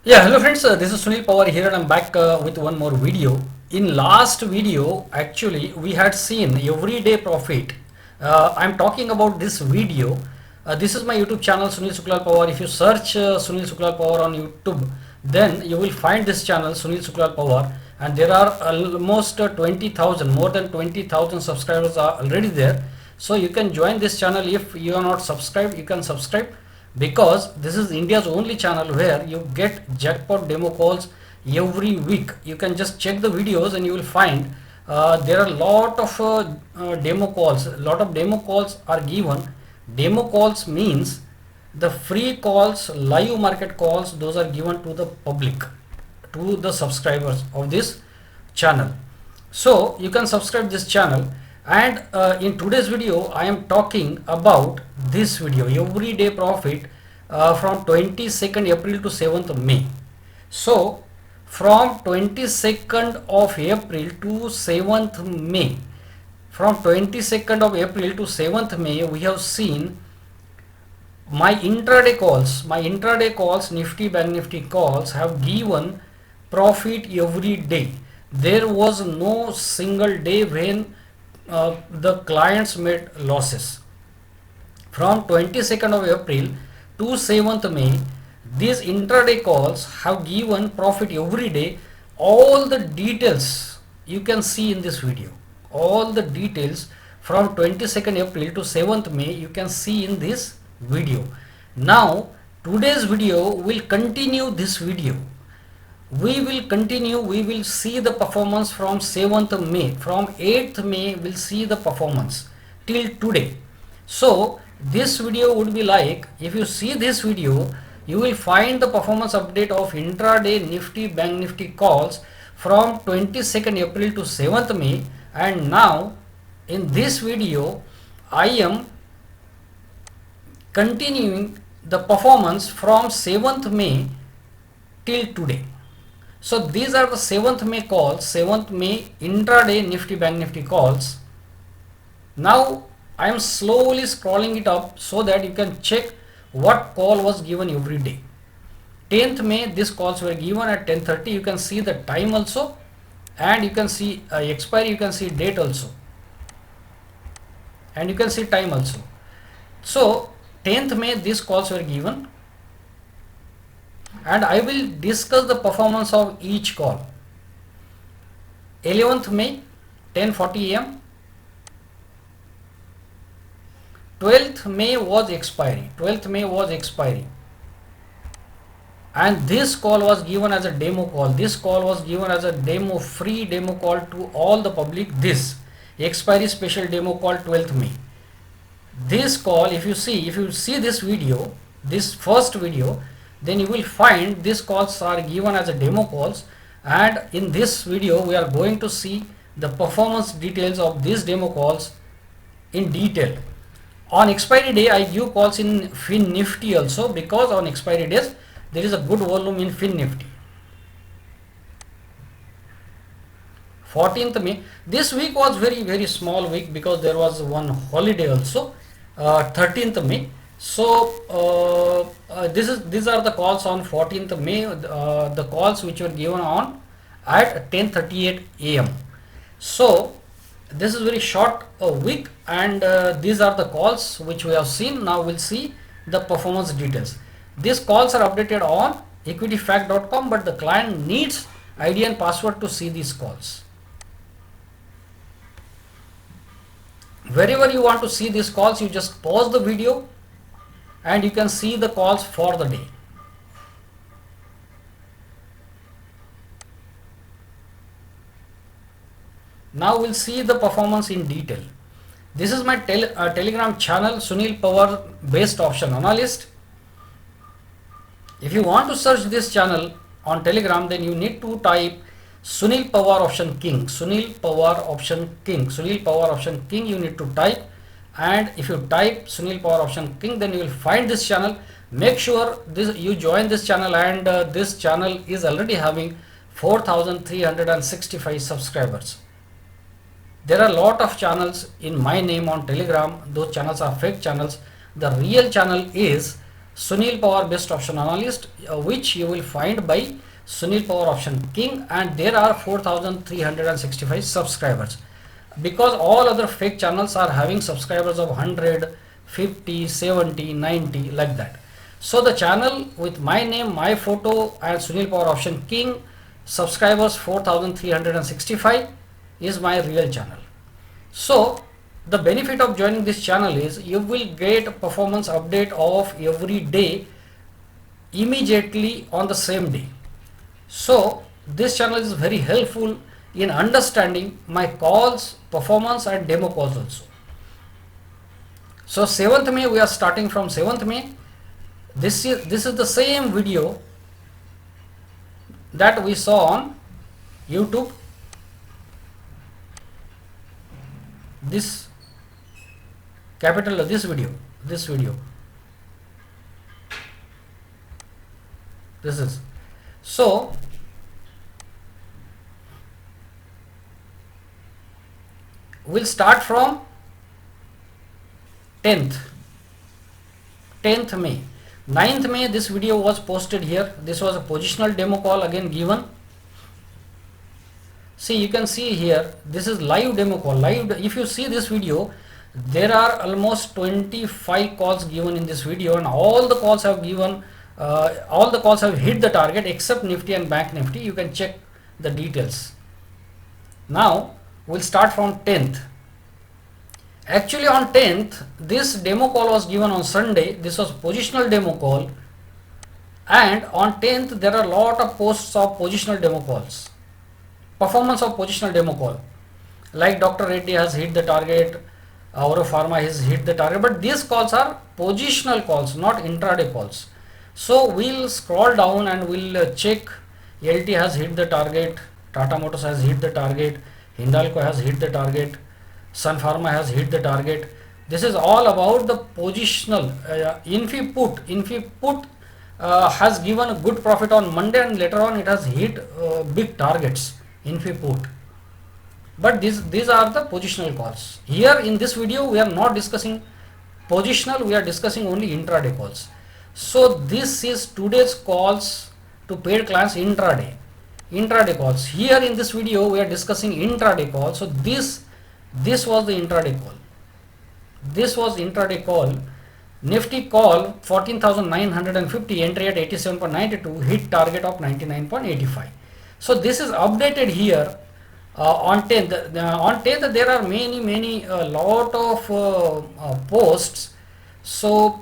Yeah, hello friends, this is Sunil Pawar here and I'm back with one more video. In last video, actually, we had seen everyday profit. I'm talking about this video. This is my YouTube channel, Sunil Suklal Pawar. If you search Sunil Suklal Pawar on YouTube, then you will find this channel, Sunil Suklal Pawar. And there are almost 20,000, more than 20,000 subscribers are already there. So you can join this channel. If you are not subscribed, you can subscribe, because this is India's only channel where you get jackpot demo calls every week. You can just check the videos and you will find there are a lot of demo calls. A lot of demo calls are given. Demo calls means the free calls, live market calls, those are given to the public, to the subscribers of this channel. So you can subscribe this channel. And in today's video I am talking about this video, everyday profit, from 22nd April to 7th May. So from 22nd of April to 7th May, from 22nd of April to 7th May, we have seen my intraday calls, Nifty Bank Nifty calls have given profit every day. There was no single day when the clients made losses. From 22nd of April to 7th May, these intraday calls have given profit every day. All the details you can see in this video. All the details from 22nd April to 7th May you can see in this video. Now today's video will continue this video. We will see the performance from 7th May. From 8th May we'll see the performance till today. So this video would be like, if you see this video, you will find the performance update of intraday Nifty Bank Nifty calls from 22nd April to 7th May. And now in this video I am continuing the performance from 7th May till today. So these are the 7th May calls, 7th May intraday Nifty Bank Nifty calls. Now I am slowly scrolling it up so that you can check what call was given every day. 10th May these calls were given at 10:30. You can see the time also, and you can see expiry, you can see date also, and you can see time also. So 10th May these calls were given, and I will discuss the performance of each call. 11th May 10:40 am. 12th May was expiry. 12th May was expiry. And this call was given as a demo call. This call was given as a demo, free demo call to all the public. This expiry special demo call 12th May. This call, if you see this video, this first video, then you will find these calls are given as a demo calls. And in this video we are going to see the performance details of these demo calls in detail. On expiry day I give calls in Fin Nifty also, because on expiry days there is a good volume in Fin Nifty. 14th May, this week was very small week because there was one holiday also. 13th May. So these are the calls on 14th May, the calls which were given on at 10:38 am. So this is very short week, and these are the calls which we have seen. Now we'll see the performance details. These calls are updated on equityfact.com, but the client needs ID and password to see these calls. Wherever you want to see these calls, you just pause the video and you can see the calls for the day. Now we'll see the performance in detail. This is my Telegram channel, Sunil Pawar Based Option Analyst. If you want to search this channel on Telegram, then you need to type Sunil Pawar Option King, Sunil Pawar Option King, Sunil Pawar Option King you need to type. And if you type Sunil Pawar Option King, then you will find this channel. Make sure you join this channel, and this channel is already having 4,365 subscribers. There are a lot of channels in my name on Telegram. Those channels are fake channels. The real channel is Sunil Pawar Best Option Analyst, which you will find by Sunil Pawar Option King, and there are 4,365 subscribers. Because all other fake channels are having subscribers of 100, 50, 70, 90, like that. So the channel with my name, my photo, and Sunil Pawar Option King, subscribers 4,365 is my real channel. So the benefit of joining this channel is you will get performance update of every day immediately on the same day. So this channel is very helpful in understanding my calls, performance, and demo calls also. So 7th May, we are starting from 7th May. This is the same video that we saw on YouTube. This capital, this video, this is. So we'll start from 10th May. 9th May, this video was posted here. This was a positional demo call again given. See, you can see here, this is live demo call. Live, if you see this video, there are almost 25 calls given in this video, and all the calls have given, all the calls have hit the target except Nifty and Bank Nifty. You can check the details. Now we'll start from 10th. Actually on 10th, this demo call was given on Sunday. This was positional demo call, and on 10th there are a lot of posts of positional demo calls. Performance of positional demo call, like Dr. Reddy has hit the target, Auro Pharma has hit the target, but these calls are positional calls, not intraday calls. So we'll scroll down and we'll check. LT has hit the target, Tata Motors has hit the target, Hindalco has hit the target, Sun Pharma has hit the target. This is all about the positional. Infi Put has given a good profit on Monday, and later on it has hit big targets. Infi Put. But these are the positional calls. Here in this video we are not discussing positional, we are discussing only intraday calls. So this is today's calls to paid clients intraday calls. Here in this video we are discussing intraday calls. So this was the intraday call. This was intraday call. Nifty call 14,950, entry at 87.92, hit target of 99.85. So this is updated here on 10th. On 10th there are many lot of posts. So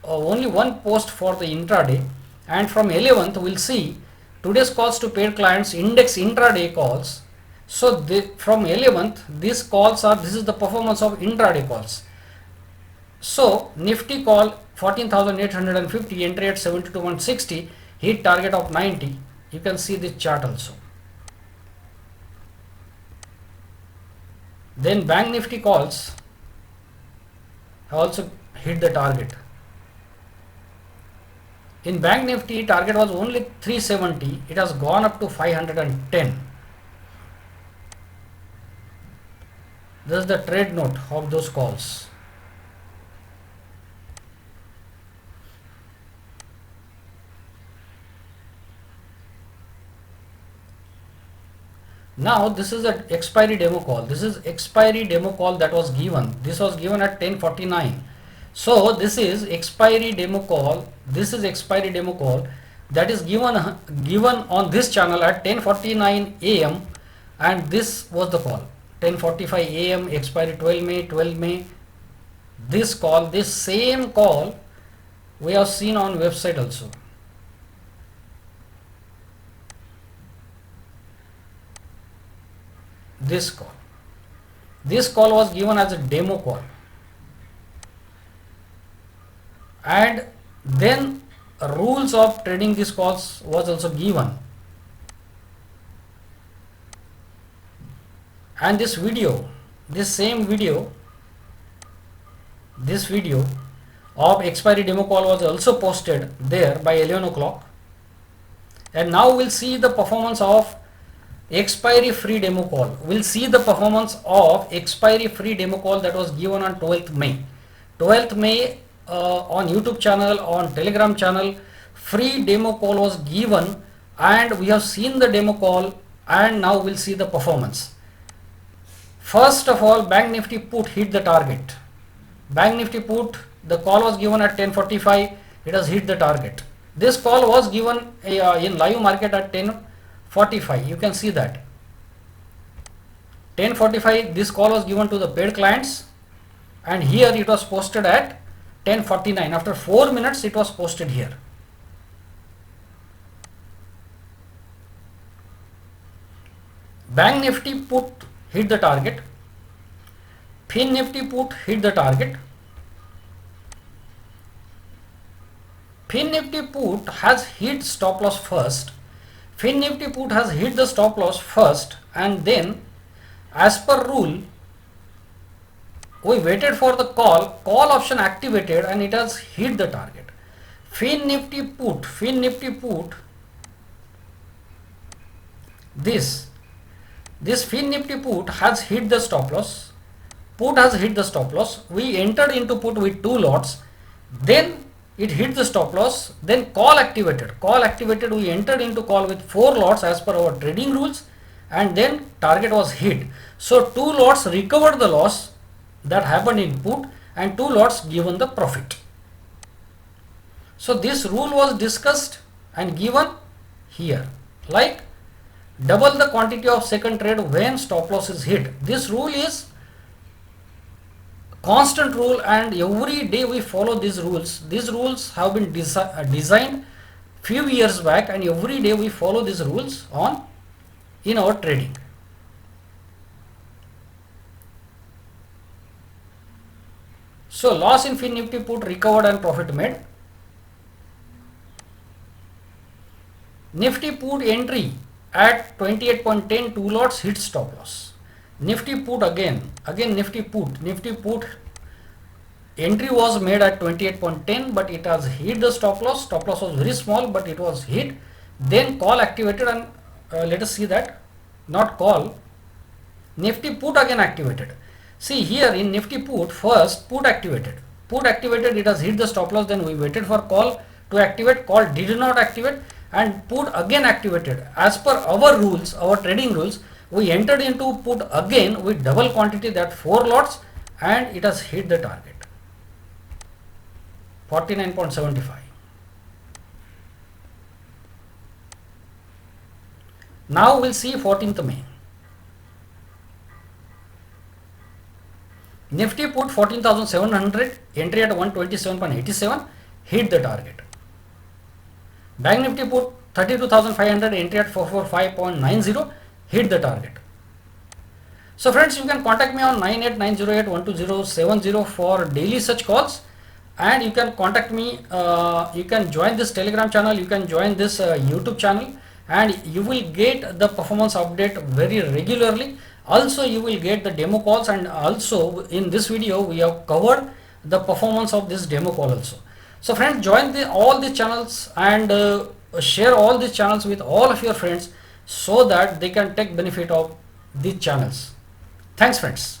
only one post for the intraday, and from 11th we'll see today's calls to paid clients index intraday calls. So from 11th these calls are, this is the performance of intraday calls. So Nifty call 14,850, entry at 72.60, hit target of 90. You can see this chart also. Then Bank Nifty calls have also hit the target. In Bank Nifty, target was only 370, it has gone up to 510. This is the trade note of those calls. Now this is the expiry demo call. This is expiry demo call that was given. This was given at 10:49. So this is expiry demo call. This is expiry demo call that is given on this channel at 10:49 AM, and this was the call. 10:45 AM, expiry 12 May. This call, this same call we have seen on website also. This call was given as a demo call, and then rules of trading these calls was also given. And this video, this same video, this video of expiry demo call was also posted there by 11 o'clock. And now we'll see the performance of expiry free demo call. We'll see the performance of expiry free demo call that was given on 12th May. 12th May on YouTube channel, on Telegram channel, free demo call was given, and we have seen the demo call, and now we'll see the performance. First of all, Bank Nifty put hit the target. Bank Nifty put, the call was given at 10:45, it has hit the target. This call was given in live market at 10:45. You can see that 10:45 this call was given to the paid clients, and here it was posted at 10:49. After 4 minutes it was posted here. Bank Nifty put hit the target. Fin Nifty put hit the target. Fin Nifty put has hit stop loss first. Fin Nifty put has hit the stop loss first, and then as per rule we waited for the call option activated, and it has hit the target. Fin Nifty put this Fin Nifty put has hit the stop loss. Put has hit the stop loss. We entered into put with 2 lots, then it hit the stop loss, then call activated. We entered into call with 4 lots as per our trading rules, and then target was hit. So 2 lots recovered the loss that happened in put, and 2 lots given the profit. So this rule was discussed and given here, like double the quantity of second trade when stop loss is hit. This rule is constant rule, and every day we follow these rules. These rules have been designed few years back, and every day we follow these rules in our trading. So loss in Fin Nifty put recovered and profit made. Nifty put entry at 28.10, 2 lots hit stop loss. Nifty put again Nifty put entry was made at 28.10, but it has hit the stop loss. Stop loss was very small, but it was hit. Then call activated, and let us see that, not call, Nifty put again activated. See here in Nifty put, first put activated, it has hit the stop loss, then we waited for call to activate, call did not activate, and put again activated. As per our rules, our trading rules, we entered into put again with double quantity, that 4 lots, and it has hit the target 49.75. Now we'll see 14th May. Nifty put 14,700, entry at 127.87, hit the target. Bank Nifty put 32,500, entry at 445.90, hit the target. So friends, you can contact me on 9890812070 for daily such calls, and you can contact me, you can join this Telegram channel, you can join this YouTube channel, and you will get the performance update very regularly. Also you will get the demo calls, and also in this video we have covered the performance of this demo call also. So friends, join all these channels, and share all these channels with all of your friends, so that they can take benefit of these channels. Thanks friends.